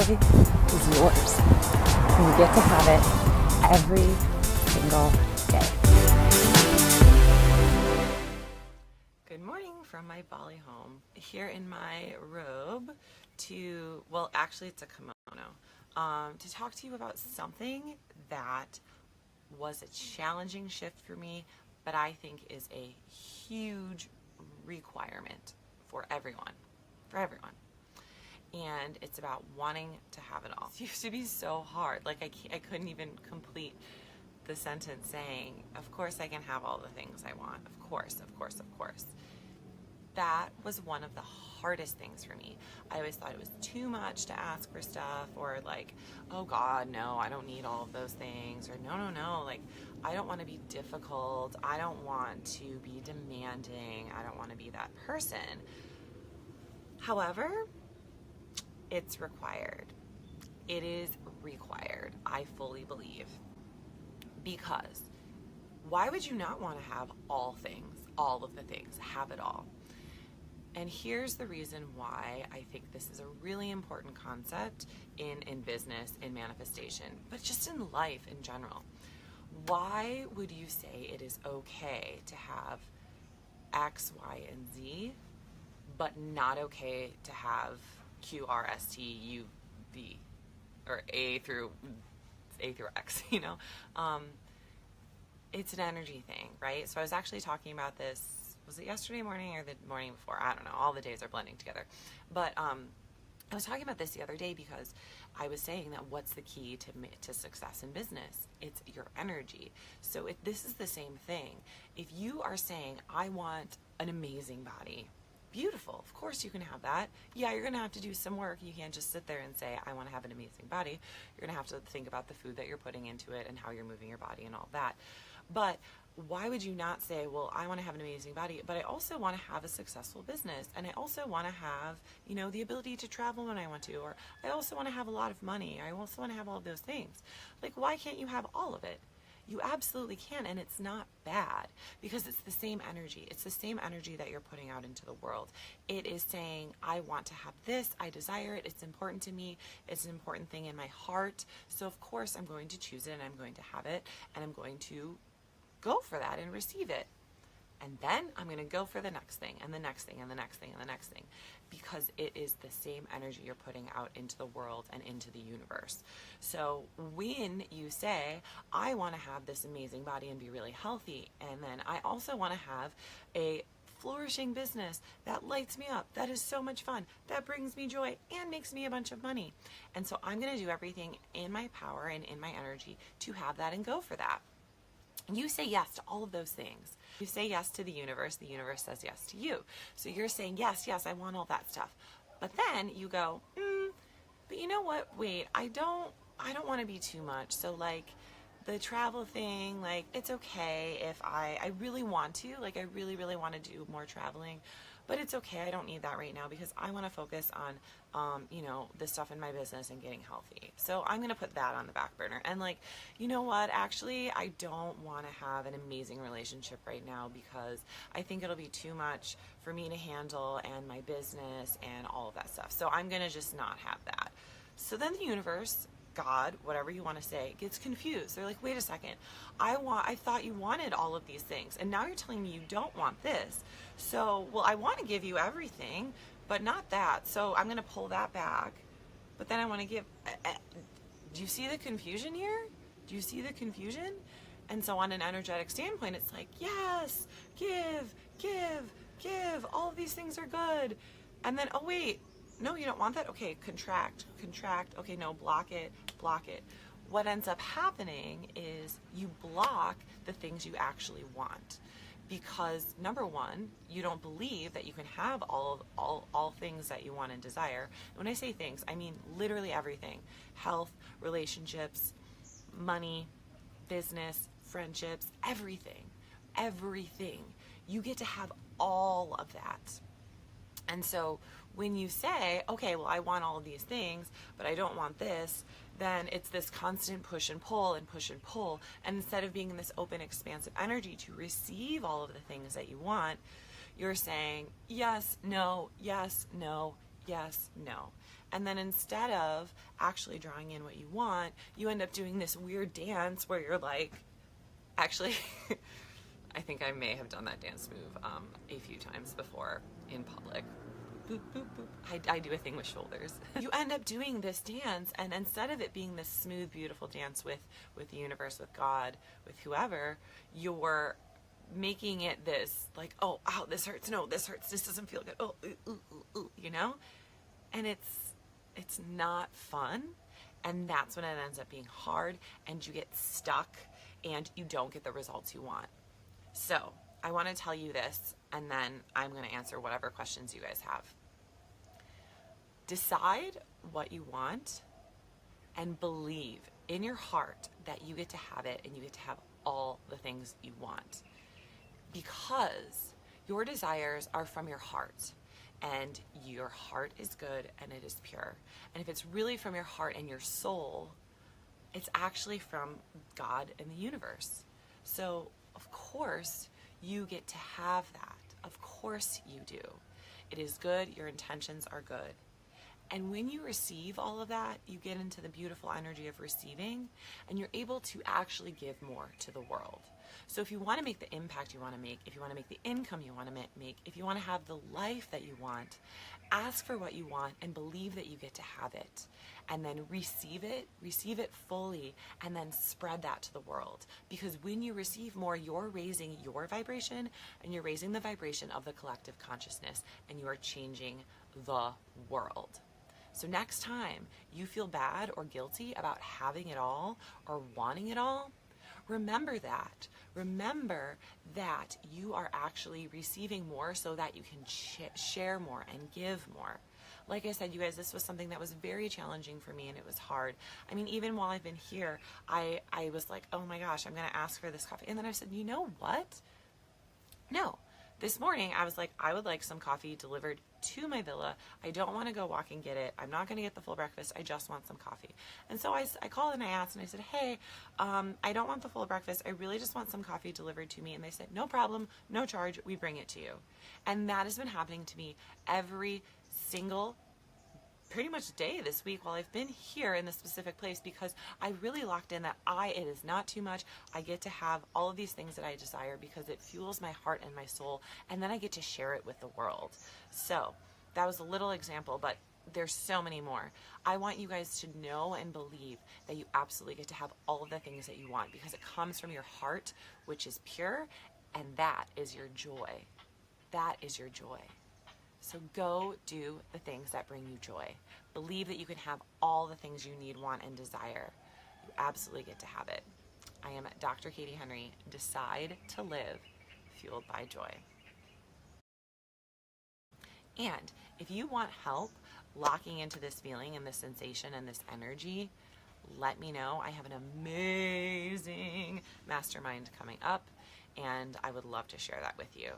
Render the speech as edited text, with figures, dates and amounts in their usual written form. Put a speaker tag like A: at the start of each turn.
A: is yours. And you get to have it every single day.
B: Good morning from my Bali home. Here in my robe actually it's a kimono, to talk to you about something that was a challenging shift for me, but I think is a huge requirement for everyone. And it's about wanting to have it all. It used to be so hard. Like I couldn't even complete the sentence saying, of course I can have all the things I want. Of course. That was one of the hardest things for me. I always thought it was too much to ask for stuff, or like, oh God, no, I don't need all of those things, or no, like, I don't want to be difficult. I don't want to be demanding. I don't want to be that person. However, it's required. It is required, I fully believe. Because why would you not want to have all things, all of the things, have it all? And here's the reason why I think this is a really important concept in business, in manifestation, but just in life in general. Why would you say it is okay to have X, Y, and Z, but not okay to have Q, R, S, T, U, V, or A through X, It's an energy thing, right? So I was actually talking about this, was it yesterday morning or the morning before? I don't know. All the days are blending together. But I was talking about this the other day because I was saying that what's the key to success in business? It's your energy. So this is the same thing. If you are saying, I want an amazing body, beautiful. Of course you can have that. Yeah, you're going to have to do some work. You can't just sit there and say, I want to have an amazing body. You're going to have to think about the food that you're putting into it and how you're moving your body and all that. But why would you not say, well, I want to have an amazing body, but I also want to have a successful business, and I also want to have, the ability to travel when I want to, or I also want to have a lot of money. I also want to have all of those things. Like, why can't you have all of it? You absolutely can, and it's not bad, because it's the same energy. It's the same energy that you're putting out into the world. It is saying, I want to have this, I desire it, it's important to me, it's an important thing in my heart, so of course I'm going to choose it, and I'm going to have it, and I'm going to go for that and receive it. And then I'm going to go for the next thing, and the next thing, and the next thing, and the next thing, because it is the same energy you're putting out into the world and into the universe. So when you say, I want to have this amazing body and be really healthy, and then I also want to have a flourishing business that lights me up, that is so much fun, that brings me joy and makes me a bunch of money. And so I'm going to do everything in my power and in my energy to have that and go for that. You say yes to all of those things. You say yes to the universe says yes to you. So you're saying, yes, I want all that stuff. But then you go, but you know what? Wait, I don't want to be too much. So like the travel thing, like it's okay if I really want to, like I really, really want to do more traveling, but it's okay. I don't need that right now because I want to focus on, the stuff in my business and getting healthy. So I'm going to put that on the back burner. And like, you know what? Actually, I don't want to have an amazing relationship right now because I think it'll be too much for me to handle and my business and all of that stuff. So I'm going to just not have that. So then the universe, God, whatever you want to say, gets confused. They're like, wait a second, I thought you wanted all of these things, and now you're telling me you don't want this. So, well, I want to give you everything, but not that. So I'm going to pull that back, but then I want to give, do you see the confusion here? Do you see the confusion? And so on an energetic standpoint, it's like, yes, give, all of these things are good. And then, oh wait, no, you don't want that? Okay, contract. Okay, no, block it. What ends up happening is you block the things you actually want. Because number one, you don't believe that you can have all things that you want and desire. When I say things, I mean literally everything. Health, relationships, money, business, friendships, everything. You get to have all of that. And so when you say, okay, well, I want all of these things, but I don't want this, then it's this constant push and pull. And instead of being in this open, expansive energy to receive all of the things that you want, you're saying yes, no, yes, no, yes, no. And then instead of actually drawing in what you want, you end up doing this weird dance where you're like, actually, I think I may have done that dance move a few times before in public. Boop, boop, boop. I do a thing with shoulders. You end up doing this dance, and instead of it being this smooth, beautiful dance with the universe, with God, with whoever, you're making it this like, oh, ow, this hurts, no, this hurts, this doesn't feel good, oh, ooh, ooh, ooh, ooh, you know? And it's not fun, and that's when it ends up being hard, and you get stuck, and you don't get the results you want. So I want to tell you this, and then I'm going to answer whatever questions you guys have. Decide what you want and believe in your heart that you get to have it, and you get to have all the things you want. Because your desires are from your heart, and your heart is good and it is pure. And if it's really from your heart and your soul, it's actually from God and the universe. So, of course, you get to have that. Of course you do. It is good. Your intentions are good. And when you receive all of that, you get into the beautiful energy of receiving, and you're able to actually give more to the world. So if you want to make the impact you want to make, if you want to make the income you want to make, if you want to have the life that you want, ask for what you want and believe that you get to have it. And then receive it fully, and then spread that to the world. Because when you receive more, you're raising your vibration, and you're raising the vibration of the collective consciousness, and you are changing the world. So next time you feel bad or guilty about having it all or wanting it all, remember that. Remember that you are actually receiving more so that you can share more and give more. Like I said, you guys, this was something that was very challenging for me, and it was hard. I mean, even while I've been here, I was like, oh my gosh, I'm going to ask for this coffee. And then I said, you know what? No. This morning, I was like, I would like some coffee delivered to my villa. I don't want to go walk and get it. I'm not going to get the full breakfast. I just want some coffee. And so I called and I asked, and I said, hey, I don't want the full breakfast. I really just want some coffee delivered to me. And they said, no problem, no charge. We bring it to you. And that has been happening to me every single pretty much day this week while I've been here in this specific place, because I really locked in that it is not too much. I get to have all of these things that I desire because it fuels my heart and my soul, and then I get to share it with the world. So that was a little example, but there's so many more. I want you guys to know and believe that you absolutely get to have all of the things that you want, because it comes from your heart, which is pure, and that is your joy. That is your joy. So go do the things that bring you joy. Believe that you can have all the things you need, want, and desire. You absolutely get to have it. I am Dr. Katie Henry. Decide to live fueled by joy. And if you want help locking into this feeling and this sensation and this energy, let me know. I have an amazing mastermind coming up, and I would love to share that with you.